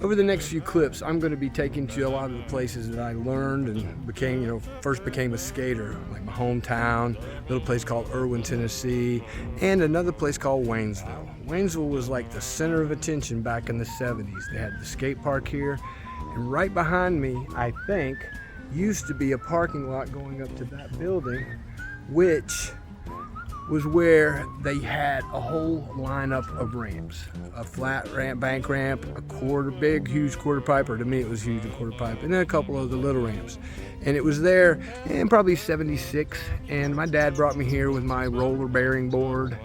Over the next few clips, I'm going to be taking to a lot of the places that I learned and became, first became a skater, like my hometown, a little place called Erwin, Tennessee, and another place called Waynesville. Waynesville was like the center of attention back in the 70s. They had the skate park here, and right behind me, I think, used to be a parking lot going up to that building, which was where they had a whole lineup of ramps. A flat ramp, bank ramp, a big, huge quarter pipe, or to me it was huge, a quarter pipe, and then a couple of the little ramps. And it was there in probably 76, and my dad brought me here with my roller bearing board,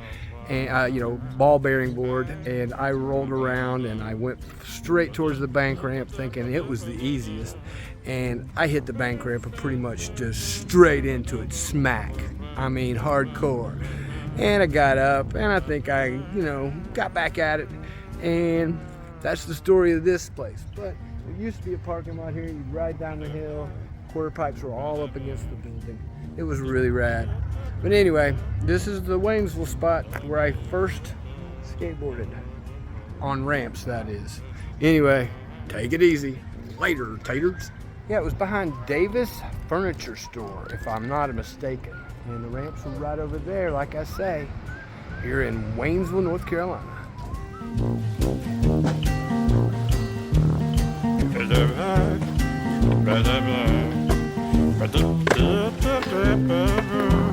and ball bearing board, and I rolled around and I went straight towards the bank ramp thinking it was the easiest, and I hit the bank ramp and pretty much just straight into it, smack. I mean, hardcore. And I got up, and I think I, got back at it, and that's the story of this place. But there used to be a parking lot here. You'd ride down the hill. Quarter pipes were all up against the building. It was really rad. But anyway, this is the Waynesville spot where I first skateboarded. On ramps, that is. Anyway, take it easy. Later, taters. Yeah, it was behind Davis Furniture Store, if I'm not mistaken. And the ramps were right over there, like I say, here in Waynesville, North Carolina.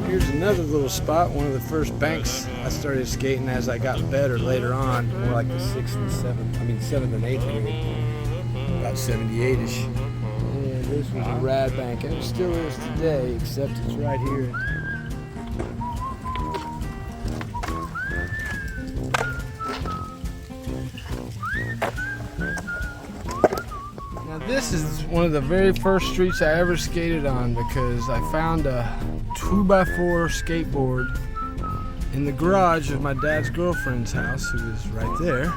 Here's another little spot, one of the first banks I started skating as I got better later on, more like the 7th and 8th grade, about 78-ish. And this was a rad bank, and it still is today, except it's right here. This is one of the very first streets I ever skated on because I found a 2x4 skateboard in the garage of my dad's girlfriend's house, who was right there.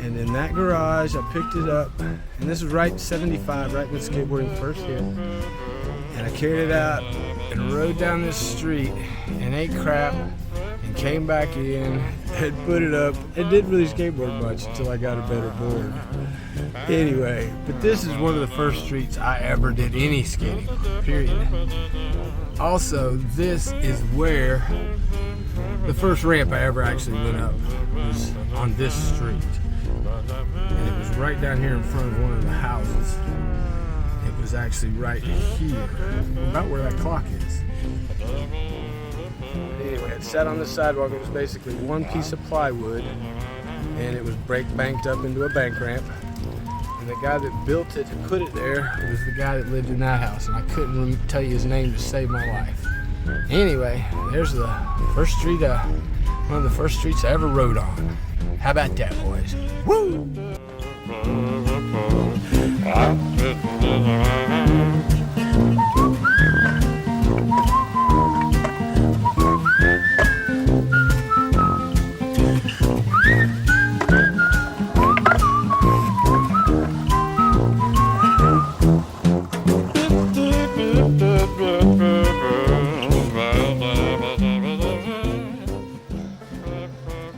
And in that garage, I picked it up, and this was right 75, right when skateboarding first hit. And I carried it out and rode down this street and ate crap and came back in and put it up and didn't really skateboard much until I got a better board. Anyway, but this is one of the first streets I ever did any skating, period. Also, this is where the first ramp I ever actually went up was on this street. And it was right down here in front of one of the houses. It was actually right here, about where that clock is. Anyway, it sat on the sidewalk. It was basically one piece of plywood, and it was banked up into a bank ramp. And the guy that built it and put it there was the guy that lived in that house, and I couldn't tell you his name to save my life. Anyway, there's the first street, one of the first streets I ever rode on. How about that, boys? Woo!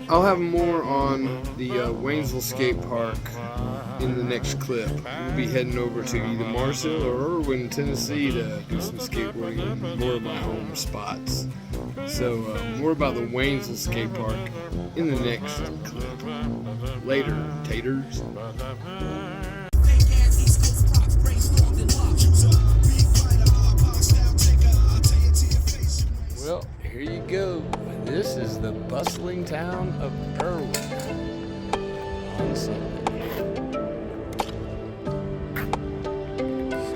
I'll have more on the Waynesville Skate Park in the next clip. We'll be heading over to either Marshall or Erwin, Tennessee to do some skateboarding in more of my home spots. So more about the Waynesville Skate Park in the next clip. Later, taters. Well, here you go. This is the bustling town of Erwin on Sunday.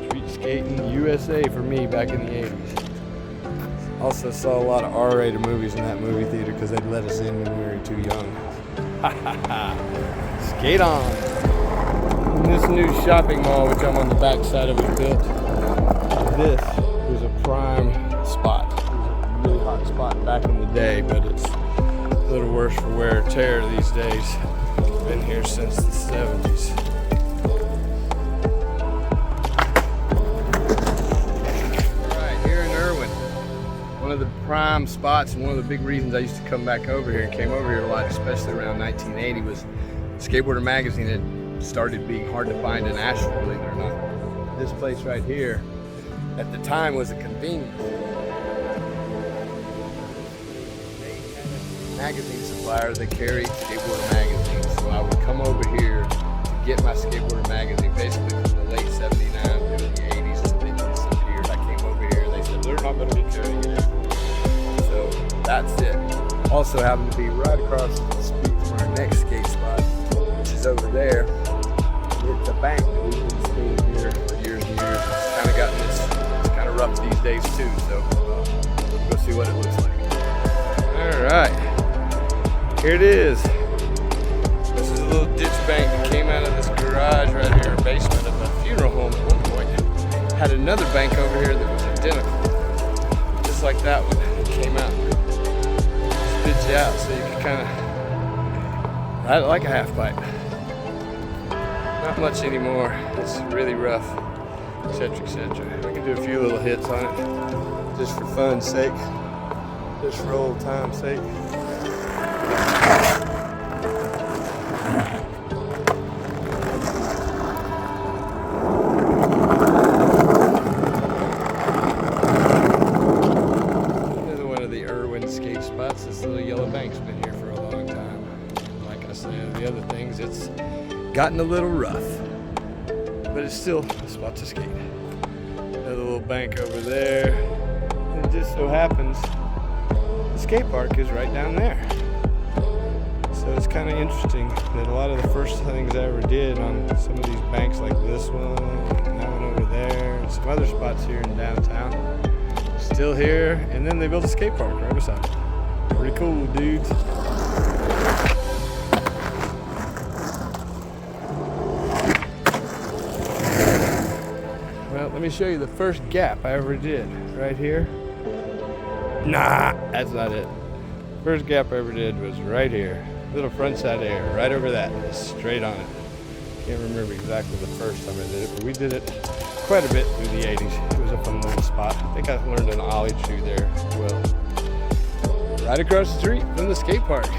Street skating USA for me back in the 80s. Also saw a lot of R-rated movies in that movie theater because they'd let us in when we were too young. Skate on! And this new shopping mall, which I'm on the back side of, it built. This was a prime spot. spot back in the day, but it's a little worse for wear and tear these days. It's been here since the 70s. All right, here in Erwin, one of the prime spots and one of the big reasons I used to come back over here and came over here a lot, especially around 1980, was Skateboarder magazine had started being hard to find in Asheville, believe it or not. This place right here, at the time, was a convenience. They had a magazine supplier that carried skateboarder magazines, so I would come over here to get my skateboarder magazine, basically from the late 79 through the 80s until they disappeared. I came over here, they said, they're not going to be carrying it anymore. So that's it. Also happened to be right across the street from our next skate spot, which is over there. It's a bank that we've been skating here for years and years. It's kind of gotten this, it's kind of rough these days too, so we'll go see what it looks like. All right, here it is. This is a little ditch bank that came out of this garage right here, basement of a funeral home at one point. It had another bank over here that was identical, just like that one. It came out and spit you out, so you can kind of ride it like a half pipe. Not much anymore. It's really rough, etc., etc. We can do a few little hits on it, just for fun's sake, just for old time's sake. Another one of the Erwin skate spots. This little yellow bank's been here for a long time. Like I said, the other things, it's gotten a little rough, but it's still a spot to skate. Another little bank over there. And it just so happens the skate park is right down there. So it's kind of interesting that a lot of the first things I ever did on some of these banks, like this one, and that one over there, and some other spots here in downtown, still here. And then they built a skate park right beside it. Pretty cool, dudes. Let me show you the first gap I ever did right here. Nah, that's not it. First gap I ever did was right here. Little front side air, right over that, straight on it. Can't remember exactly the first time I did it, but we did it quite a bit through the 80s. It was a fun little spot. I think I learned an ollie shoe there as well. Right across the street from the skate park.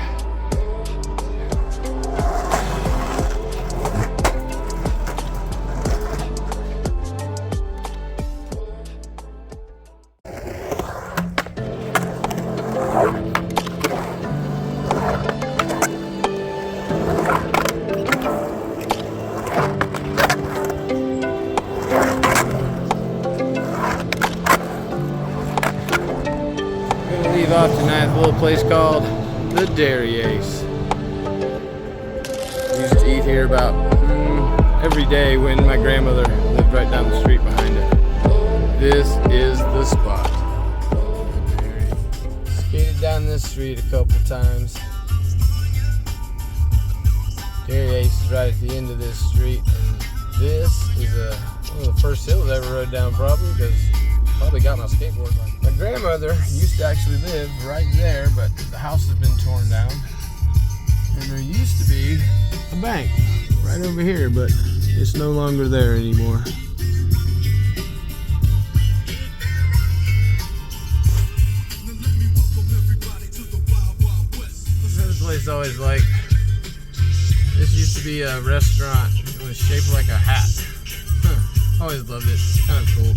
Off tonight at a little place called the Dairy Ace. We used to eat here about every day when my grandmother lived right down the street behind it. This is the spot. Skated down this street a couple times. Dairy Ace is right at the end of this street, and this is one of the first hills I ever rode down, probably, because probably got my skateboard. My grandmother used to actually live right there, but the house has been torn down. And there used to be a bank right over here, but it's no longer there anymore. This place I always liked. This used to be a restaurant. It was shaped like a hat. Always loved it. Kind of cool.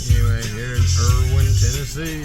Anyway, here in Erwin, Tennessee.